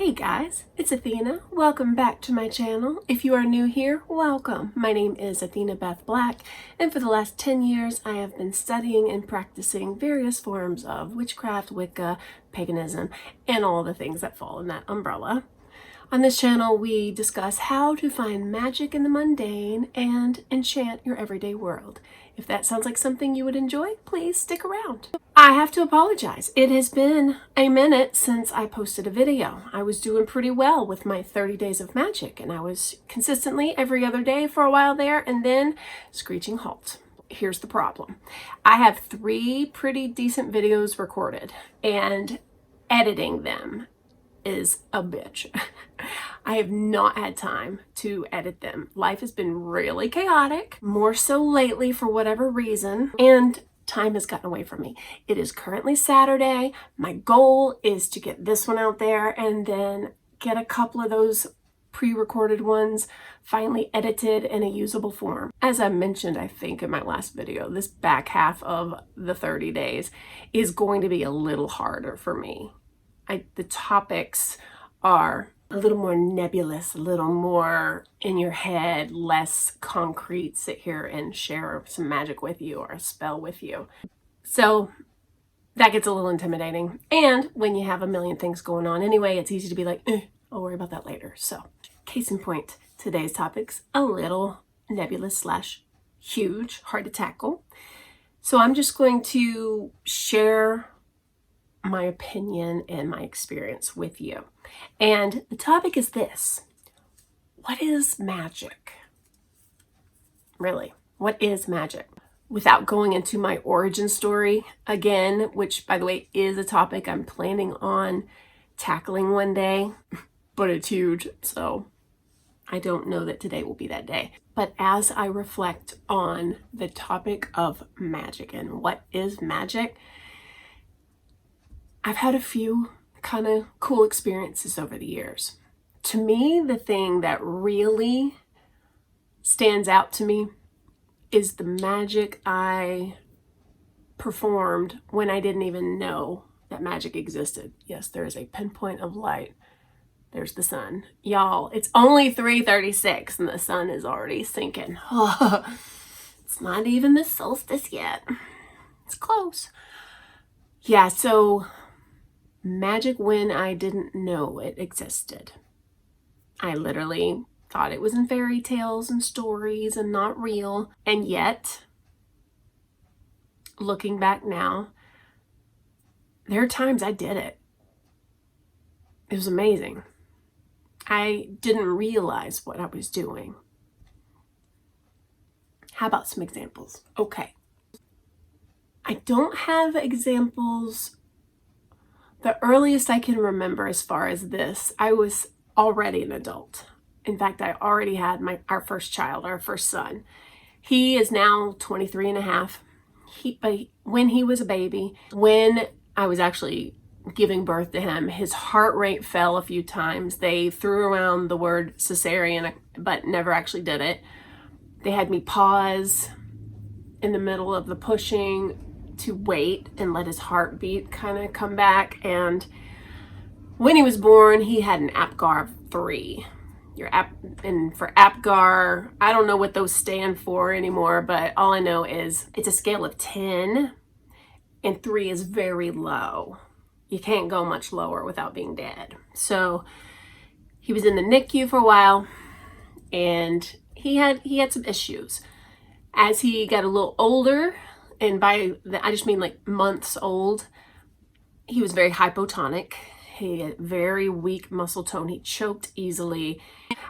Hey guys, it's Athena. Welcome back to my channel. If you are new here, welcome. My name is Athena Beth Black, and for the last 10 years I have been studying and practicing various forms of witchcraft, Wicca, paganism, and all the things that fall in that umbrella. On this channel we discuss how to find magic in the mundane and enchant your everyday world. If that sounds like something you would enjoy, please stick around. I have to apologize. It has been a minute since I posted a video. I was doing pretty well with my 30 days of magic, and I was consistently every other day for a while there, and then screeching halt. Here's the problem. I have 3 pretty decent videos recorded, and editing them is a bitch. I have not had time to edit them. Life has been really chaotic, more so lately for whatever reason, and time has gotten away from me. It is currently Saturday. My goal is to get this one out there and then get a couple of those pre-recorded ones finally edited in a usable form. As I mentioned, I think in my last video, this back half of the 30 days is going to be a little harder for me. The topics are a little more nebulous, a little more in your head, less concrete, sit here and share some magic with you or a spell with you. So that gets a little intimidating. And when you have a million things going on anyway, it's easy to be like, I'll worry about that later. So case in point, today's topic's a little nebulous / huge, hard to tackle. So I'm just going to share my opinion and my experience with you. And the topic is this: what is magic? Really, what is magic? Without going into my origin story again, which by the way is a topic I'm planning on tackling one day, but it's huge, so I don't know that today will be that day. But as I reflect on the topic of magic and what is magic, I've had a few kind of cool experiences over the years. To me, the thing that really stands out to me is the magic I performed when I didn't even know that magic existed. Yes, there is a pinpoint of light. There's the sun. Y'all, it's only 3:36 and the sun is already sinking. It's not even the solstice yet. It's close. Yeah, so magic when I didn't know it existed. I literally thought it was in fairy tales and stories and not real. And yet, looking back now, there are times I did it. It was amazing. I didn't realize what I was doing. How about some examples? Okay. I don't have examples. The earliest I can remember as far as this, I was already an adult. In fact, I already had our first child, our first son. He is now 23 and a half. But when he was a baby, when I was actually giving birth to him, his heart rate fell a few times. They threw around the word cesarean, but never actually did it. They had me pause in the middle of the pushing to wait and let his heartbeat kind of come back. And when he was born, he had an APGAR of 3. And for APGAR, I don't know what those stand for anymore, but all I know is it's a scale of 10 and 3 is very low. You can't go much lower without being dead. So he was in the NICU for a while, and he had some issues. As he got a little older, and by I just mean like months old, he was very hypotonic. He had very weak muscle tone. He choked easily.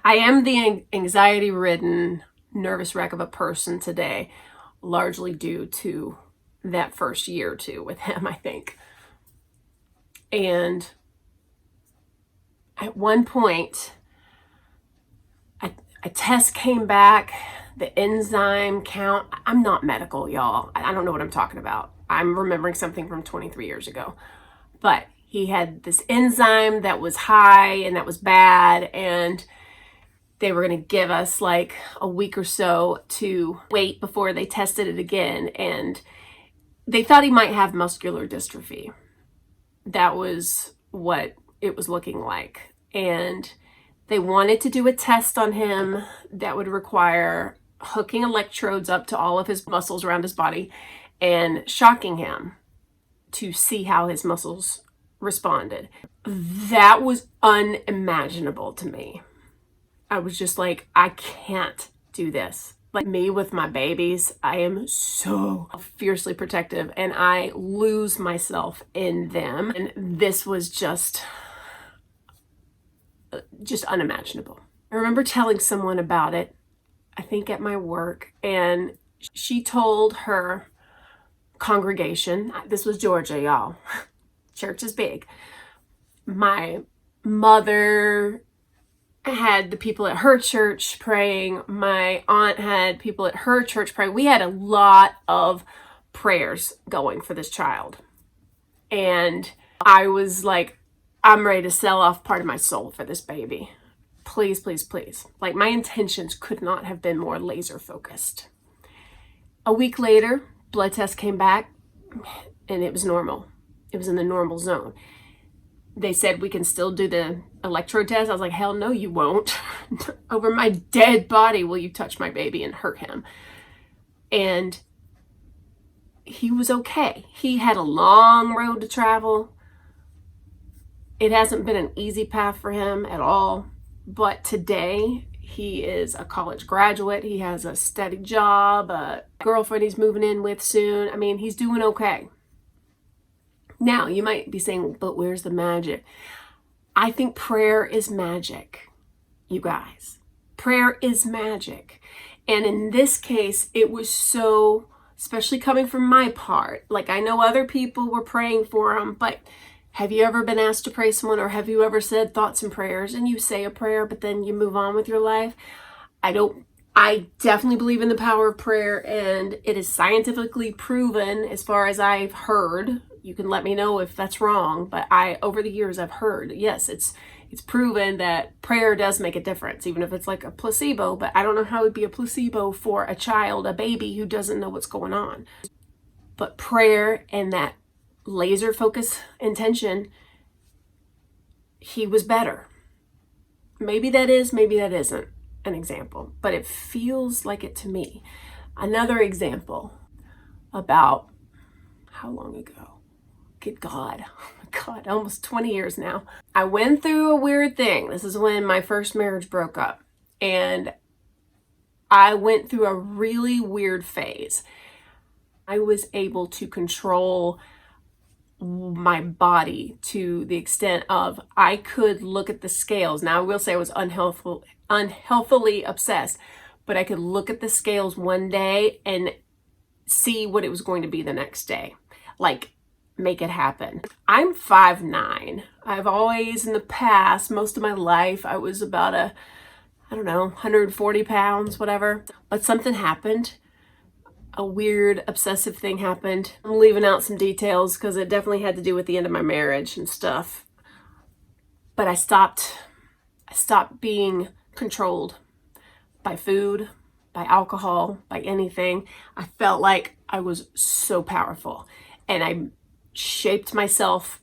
I am the anxiety-ridden, nervous wreck of a person today, largely due to that first year or two with him, I think. And at one point, a test came back, the enzyme count. I'm not medical, y'all. I don't know what I'm talking about. I'm remembering something from 23 years ago. But he had this enzyme that was high and that was bad, and they were going to give us like a week or so to wait before they tested it again. And they thought he might have muscular dystrophy. That was what it was looking like. and they wanted to do a test on him that would require hooking electrodes up to all of his muscles around his body and shocking him to see how his muscles responded. That was unimaginable to me. I was just like, I can't do this. Like me with my babies, I am so fiercely protective and I lose myself in them. And this was just unimaginable. I remember telling someone about it, I think at my work, and she told her congregation, this was Georgia, y'all. Church is big. My mother had the people at her church praying. My aunt had people at her church praying. We had a lot of prayers going for this child. And I was like, I'm ready to sell off part of my soul for this baby. Please, please, please. Like, my intentions could not have been more laser focused. A week later, blood test came back and it was normal. It was in the normal zone. They said we can still do the electrode test. I was like, hell no, you won't. Over my dead body will you touch my baby and hurt him. And he was okay. He had a long road to travel. It hasn't been an easy path for him at all. But today, he is a college graduate. He has a steady job, a girlfriend he's moving in with soon. I mean, he's doing okay. Now, you might be saying, but where's the magic? I think prayer is magic, you guys. Prayer is magic. And in this case, it was so, especially coming from my part, like I know other people were praying for him, but have you ever been asked to pray someone, or have you ever said thoughts and prayers and you say a prayer, but then you move on with your life? I definitely believe in the power of prayer, and it is scientifically proven as far as I've heard. You can let me know if that's wrong, but over the years I've heard, yes, it's proven that prayer does make a difference, even if it's like a placebo, but I don't know how it would be a placebo for a child, a baby who doesn't know what's going on. But prayer and that laser focus intention, he was better. Maybe that is, maybe that isn't an example, but it feels like it to me. Another example about how long ago? Good God, oh my God, almost 20 years now. I went through a weird thing. This is when my first marriage broke up, and I went through a really weird phase. I was able to control my body to the extent of I could look at the scales. Now I will say I was unhealthily obsessed, but I could look at the scales one day and see what it was going to be the next day. Like, make it happen. I'm 5'9". I've always in the past, most of my life, I was about 140 pounds, whatever. But something happened. A weird obsessive thing happened. I'm leaving out some details because it definitely had to do with the end of my marriage and stuff. But I stopped being controlled by food, by alcohol, by anything. I felt like I was so powerful, and I shaped myself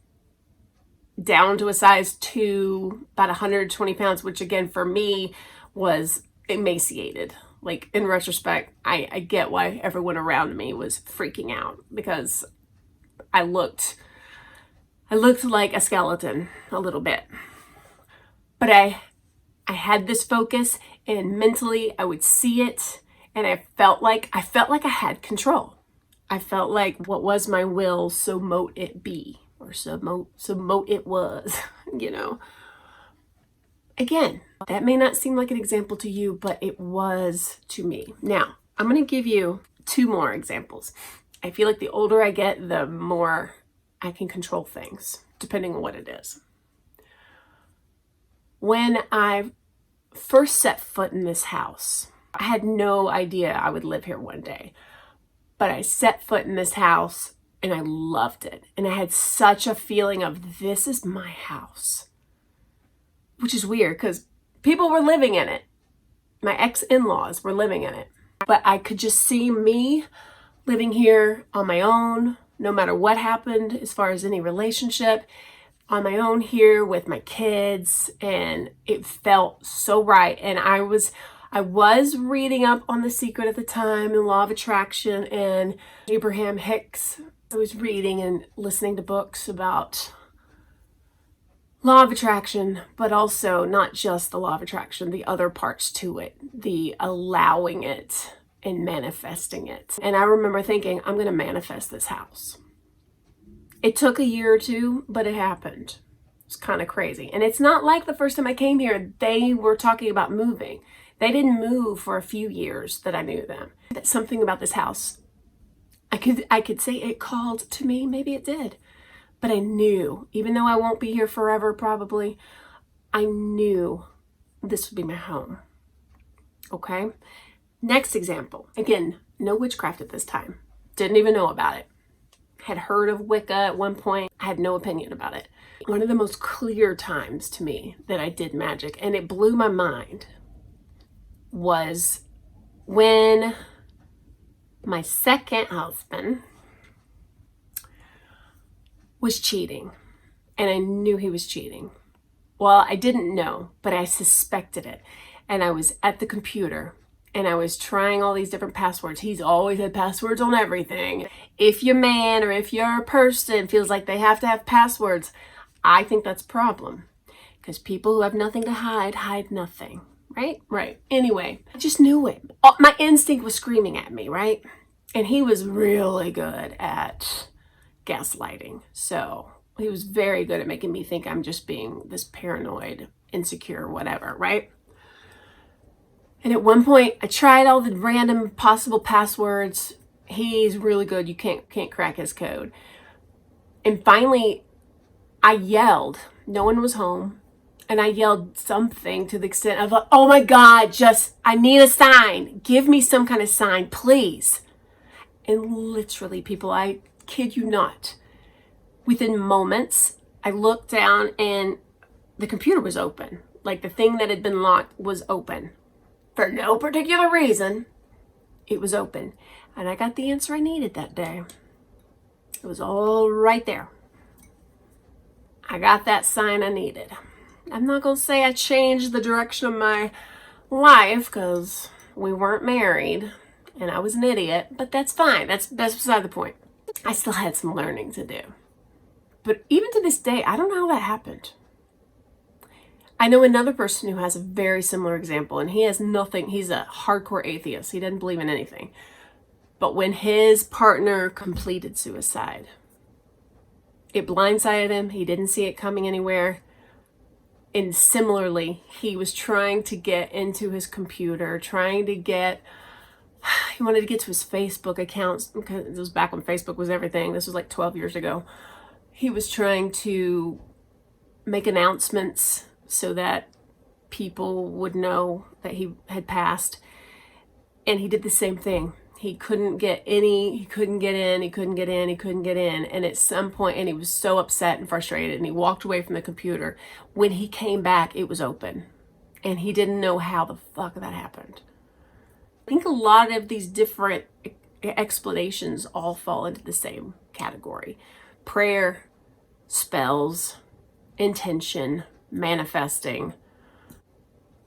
down to a size 2, about 120 pounds, which again for me was emaciated. Like, in retrospect, I get why everyone around me was freaking out, because I looked like a skeleton a little bit. But I had this focus, and mentally I would see it, and I felt like I had control. I felt like what was my will, so mote it be, or so mote it was, you know. Again, that may not seem like an example to you, but it was to me. Now, I'm going to give you 2 more examples. I feel like the older I get, the more I can control things, depending on what it is. When I first set foot in this house, I had no idea I would live here one day. But I set foot in this house and I loved it. And I had such a feeling of, this is my house. Which is weird because people were living in it. My ex-in-laws were living in it. But I could just see me living here on my own, no matter what happened as far as any relationship, on my own here with my kids, and it felt so right. And I was reading up on The Secret at the time and Law of Attraction and Abraham Hicks. I was reading and listening to books about Law of Attraction, but also not just the Law of Attraction, the other parts to it, the allowing it and manifesting it. And I remember thinking, I'm going to manifest this house. It took a year or two, but it happened. It's kind of crazy. And it's not like the first time I came here, they were talking about moving. They didn't move for a few years that I knew them. That's something about this house. I could say it called to me. Maybe it did. But I knew, even though I won't be here forever probably, I knew this would be my home. Okay? Next example. Again, no witchcraft at this time. Didn't even know about it. Had heard of Wicca at one point. I had no opinion about it. One of the most clear times to me that I did magic, and it blew my mind, was when my second husband was cheating. And I knew he was cheating. Well, I didn't know, but I suspected it. And I was at the computer and I was trying all these different passwords. He's always had passwords on everything. If your man or if your person feels like they have to have passwords, I think that's a problem. Because people who have nothing to hide, hide nothing. Right? Right. Anyway, I just knew it. My instinct was screaming at me, right? And he was really good at gaslighting. So he was very good at making me think I'm just being this paranoid, insecure, whatever, right? And at one point, I tried all the random possible passwords. He's really good. You can't crack his code. And finally, I yelled. No one was home. And I yelled something to the extent of, oh my God, I need a sign. Give me some kind of sign, please. And literally, people, I kid you not, within moments, I looked down and the computer was open. Like the thing that had been locked was open. For no particular reason, it was open. And I got the answer I needed that day. It was all right there. I got that sign I needed. I'm not going to say I changed the direction of my life because we weren't married and I was an idiot, but that's fine. That's beside the point. I still had some learning to do. But even to this day, I don't know how that happened. I know another person who has a very similar example, and he has nothing. He's a hardcore atheist. He doesn't believe in anything. But when his partner completed suicide, it blindsided him. He didn't see it coming anywhere. And similarly, he was trying to get into his computer, he wanted to get to his Facebook accounts, because it was back when Facebook was everything. This was like 12 years ago. He was trying to make announcements so that people would know that he had passed. And he did the same thing. He couldn't get in. And at some point, and he was so upset and frustrated, and he walked away from the computer. When he came back, it was open. And he didn't know how the fuck that happened. I think a lot of these different explanations all fall into the same category. Prayer, spells, intention, manifesting,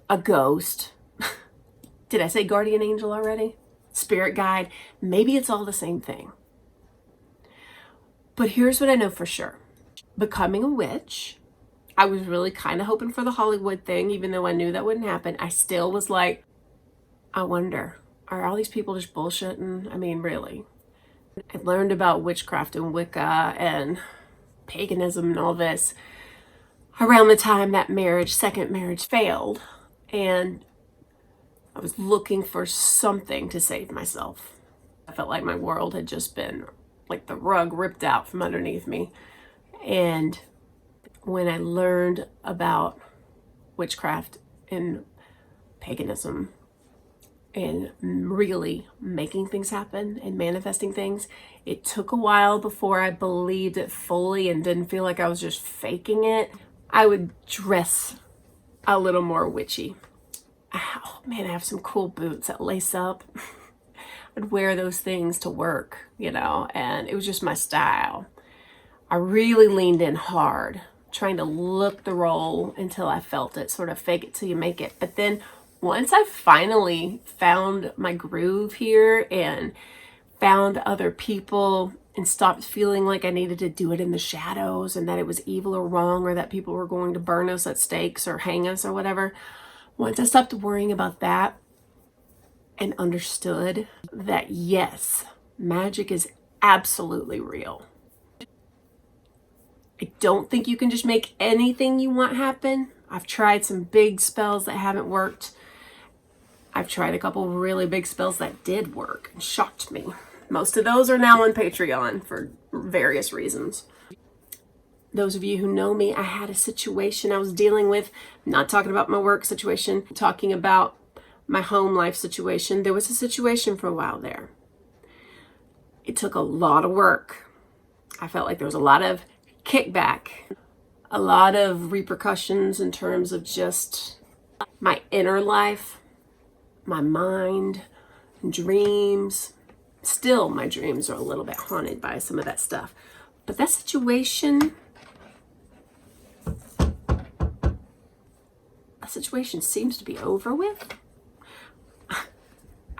a ghost. Did I say guardian angel already? Spirit guide. Maybe it's all the same thing. But here's what I know for sure. Becoming a witch, I was really kind of hoping for the Hollywood thing, even though I knew that wouldn't happen. I still was like, I wonder, are all these people just bullshitting? I mean, really. I learned about witchcraft and Wicca and paganism and all this around the time that second marriage failed. And I was looking for something to save myself. I felt like my world had just been like the rug ripped out from underneath me. And when I learned about witchcraft and paganism and really making things happen and manifesting things, it took a while before I believed it fully and didn't feel like I was just faking it. I would dress a little more witchy. Oh man, I have some cool boots that lace up. I'd wear those things to work, and it was just my style. I really leaned in hard, trying to look the role until I felt it, sort of fake it till you make it. But then once I finally found my groove here and found other people and stopped feeling like I needed to do it in the shadows and that it was evil or wrong or that people were going to burn us at stakes or hang us or whatever, once I stopped worrying about that and understood that yes, magic is absolutely real. I don't think you can just make anything you want happen. I've tried some big spells that haven't worked. I've tried a couple really big spells that did work and shocked me. Most of those are now on Patreon for various reasons. Those of you who know me, I had a situation I was dealing with. I'm not talking about my work situation, I'm talking about my home life situation. There was a situation for a while there. It took a lot of work. I felt like there was a lot of kickback, a lot of repercussions in terms of just my inner life, my mind, dreams. Still, my dreams are a little bit haunted by some of that stuff. But that situation seems to be over with.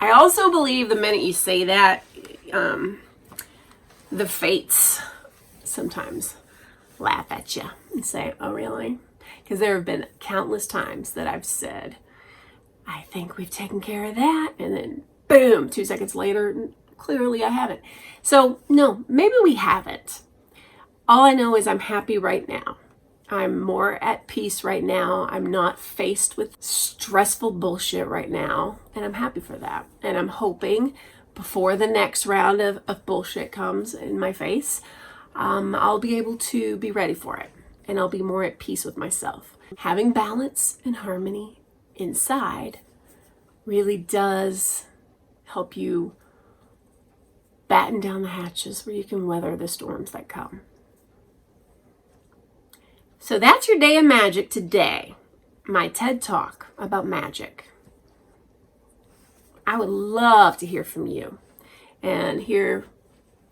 I also believe the minute you say that, the fates sometimes laugh at you and say, oh really? Because there have been countless times that I've said, I think we've taken care of that, and then boom, 2 seconds later, clearly I haven't. So no, maybe we haven't. All I know is I'm happy right now. I'm more at peace right now. I'm not faced with stressful bullshit right now, and I'm happy for that. And I'm hoping before the next round of bullshit comes in my face, I'll be able to be ready for it, and I'll be more at peace with myself. Having balance and harmony inside really does help you batten down the hatches where you can weather the storms that come. So that's your day of magic today. My TED Talk about magic. I would love to hear from you and hear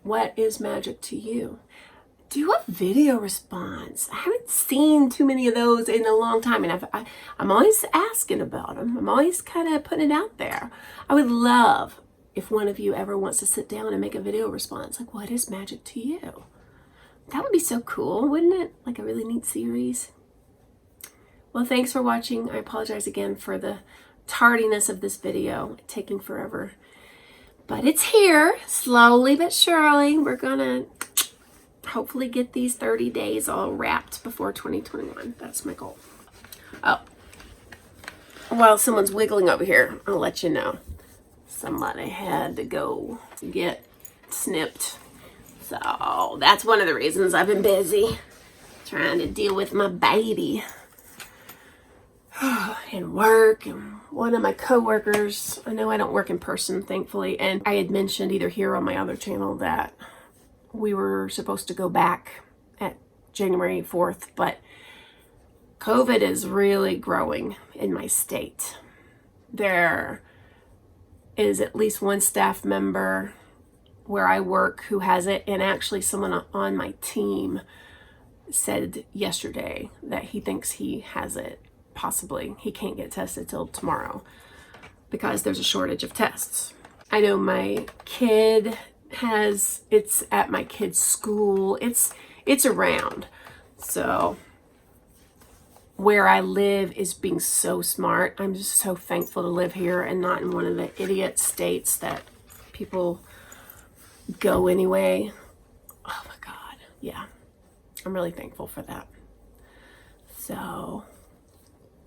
what is magic to you. Do a video response. I haven't seen too many of those in a long time, and I'm always asking about them. I'm always kind of putting it out there. I would love if one of you ever wants to sit down and make a video response. Like, what is magic to you? That would be so cool, wouldn't it? Like a really neat series. Well, thanks for watching. I apologize again for the tardiness of this video, taking forever. But it's here, slowly but surely. We're gonna hopefully get these 30 days all wrapped before 2021. That's my goal. Oh, while someone's wiggling over here, I'll let you know. Somebody had to go get snipped. So that's one of the reasons I've been busy trying to deal with my baby and work. And one of my coworkers, I know I don't work in person, thankfully, and I had mentioned either here or on my other channel that we were supposed to go back at January 4th, but COVID is really growing in my state. There is at least one staff member where I work who has it, and actually someone on my team said yesterday that he thinks he has it. Possibly he can't get tested till tomorrow because there's a shortage of tests. I know my kid has, it's at my kid's school, it's around. So where I live is being so smart. I'm just so thankful to live here and not in one of the idiot states that people go anyway. Oh my God. Yeah. I'm really thankful for that. So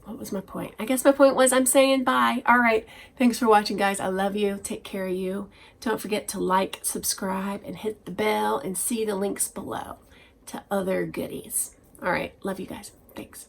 what was my point? I guess my point was I'm saying bye. All right. Thanks for watching, guys. I love you. Take care of you. Don't forget to like, subscribe, and hit the bell and see the links below to other goodies. All right. Love you guys. Thanks.